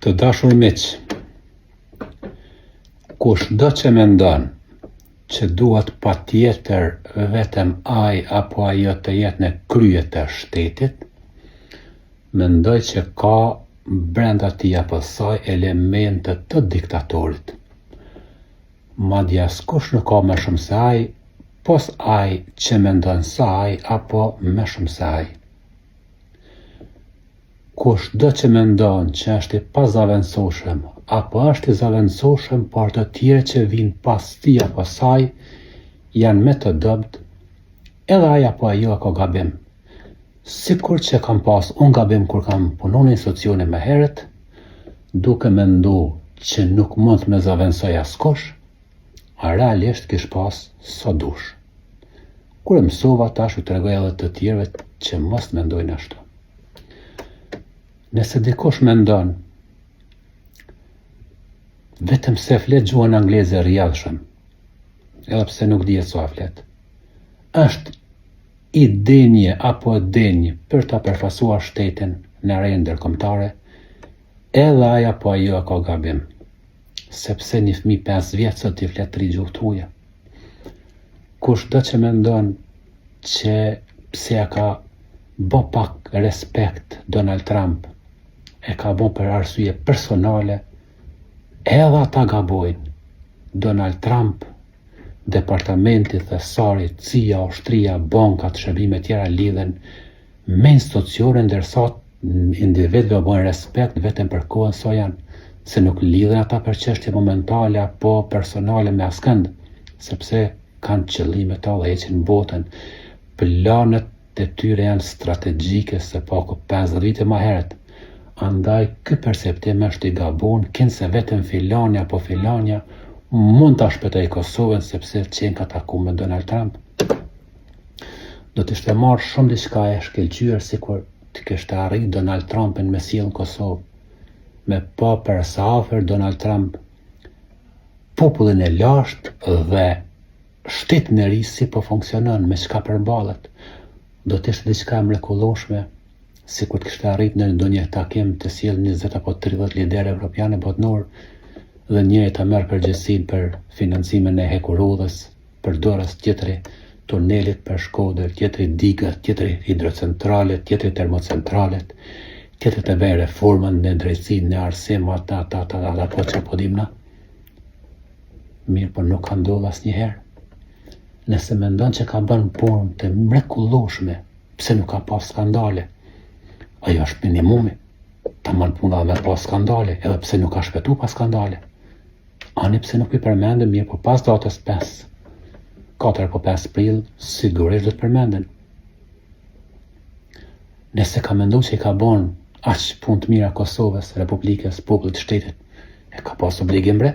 Të dashur miq, kushdo që mendon që duhet patjetër vetëm ai apo ajo të jetë në krye të shtetit, mendoj që ka brenda tij apo saj elemente të diktatorit. Madje askush nuk ka më shumë se ai, pos ai që mendon sa ai apo më shumë se ai. Kushdo që mendon që është i pazavendësueshëm apo është i zavendësueshëm, por të tjerë që vinë pas tij apo saj janë me të dobët, edhe ai apo ajo ka gabim. Sikur që kam pas unë gabim kur kam punu në institucione më herët, duke mendu që nuk mund me zavendësoj askush, a realisht kish pas sa dush. Kur e mësova tash u tregoj edhe të tjerëve që mos mendojnë ashtu. Nëse dikush mendon vetëm se flet gjuhën angleze rrjedhshëm, edhe pse nuk dihet sa flet, është i denjë apo denjë për ta përfaqësuar shtetin në arenë ndërkombëtare, edhe ai apo ajo ka gabim, sepse një fëmijë 5 vjeç sot i flet 3 gjuhë tuaja. Kushdo që mendon që pse ja ka bë pak respekt Donald Trump, e ka bën për arsye personale, edhe ata gabojnë. Donald Trump, departamenti, thesari, CIA, ushtria, bankat, shërbime tjera lidhen me institucione, ndërsa individëve bën respekt vetëm për kohën sa janë, se nuk lidhen ata për çështje momentale apo personale me askënd, sepse kanë qëllime të dhe heqin botën. Planet e tyre janë strategjike se paku 50 vite më herët. Andaj ky perceptim është i gabun, kinse vetëm filania apo filania mund ta shpëtoj Kosovën sepse qenë ka taku me Donald Trump. Do të ishte marrë shumë diçka e shkëlqyer sikur të kishte arrit Donald Trumpin me sjell në Kosovë, me pa për sa afër Donald Trump popullin e lashtë dhe shtetin e ri si po funksionon, me çka përballet. Do të ishte diçka e mrekullueshme, sikur të kishte arrit në ndonjë takim të sjell 20 apo 30 liderë evropianë botnor dhe njëri ta merr përgjegjësinë për financimin e hekurudhës, për dorës, tjetri tunelit për Shkodër, tjetri digët, tjetri hidrocentralet, tjetri termocentralet, tjetri të bëjë reformën në drejtësinë, në arsim, apo çapo dimna. Mirë, por nuk ka ndodhur asnjëherë. Nëse mendon që ka bën punë të mrekullueshme, pse nuk ka pas skandale? Ajo është minimumi. Ta man puna me pas skandale, edhe pse nuk ka shpëtu pas skandale. Ani pse nuk i përmendën, mirë, po pas datës 4 apo 5 prill, sigurisht do të përmenden. Nëse ka mendu që i ka bon aq punë të mira Kosovës, Republikës, popullit, shtetit, e ka pas obligim bre?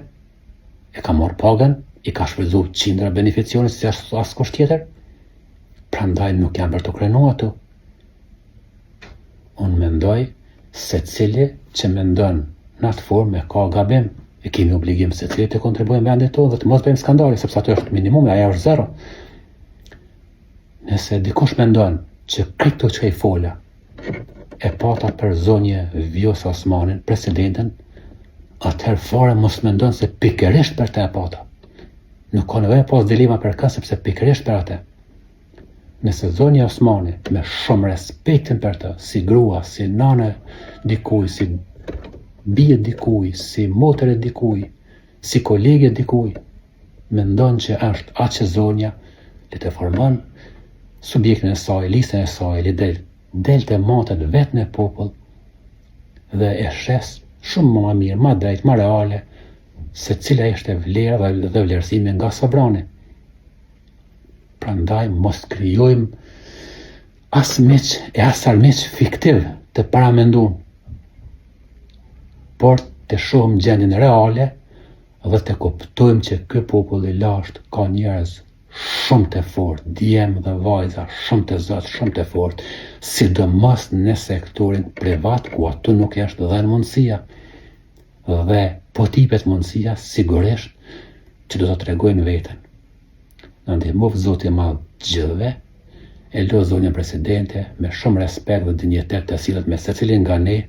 E ka marrë pagën, i ka shfrytzu qindra beneficione si askush tjetër? Prandaj nuk janë për të krenu ato. Unë mendoj se cili që mendon në atë formë ka gabim, e kemi obligim se cili të kontribuojmë vendit tonë dhe të mos bëjmë skandale, sepse ato është minimumi, ajo është zero. Nëse dikush mendon që këto që i fola e pata për zonje Vjosa Osmanin, presidentin, atëherë fare mos mendon se pikërisht për të e pata. Nuk ka nevojë pas dilema për kë, sepse pikërisht për atë. Nëse zonja Osmani me shumë respektin për të, si grua, si nane dikuj, si bie dikuj, si motre dikuj, si kolege dikuj, mendon që është aqë zonja, le të formon subjektin e saj, listën e saj, le del të matet vetë në popull dhe e shes shumë më mirë, më drejt, më reale, se cila ishte vlera dhe vlerësimi nga sovrani. Prandaj mos krijojmë as miq e as armiq fiktiv të paramendun, por të shohim gjendjen reale dhe të kuptojmë që ky popull i lashtë ka njerëz shumë të fortë, djemë dhe vajza shumë të zot, shumë të fortë, sidomos në sektorin privat ku aty nuk është dhënë mundësia. Dhe po tipet mundësia, sigurisht që do të tregojnë veten. Në ndihmoft Zoti i Madh gjithëve, e lo zonjën presidente me shumë respekt dhe dinjitet të sillet me secilin nga ne,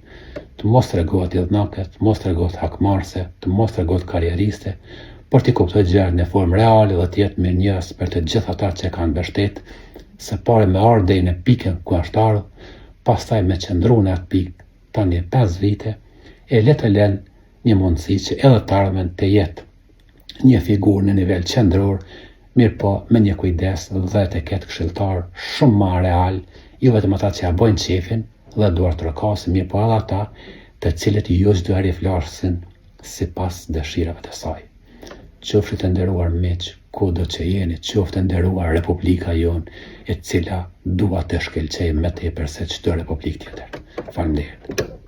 të mos tregohet idhnake, të mos tregohet hakmarrëse, të mos tregohet karrieriste, por t'i kuptoj gjërat në formë reale dhe të jetë mirënjohës për të gjithë ata që kanë mbështet, së pari me ardhur deri në pikën ku është ardhur, pastaj me qëndru në atë pikë tani 5 vite, e le të lënë një mundësi që edhe të ardhmen të jetë një figurë në nivel qendror, mirë po me një kujdes dhe të ketë këshilltar shumë më real, jo vetëm ata që ja bojnë qefin dhe duar të rëkasin, mirë po edhe ata të cilët jo çdo herë flasin sipas dëshirave të saj. Qofshit të nderuar miq, kudo që jeni, qoftë të nderuar Republika jon, e cila dua të shkëlqej më tepër se çdo republikë tjetër. Faleminderit.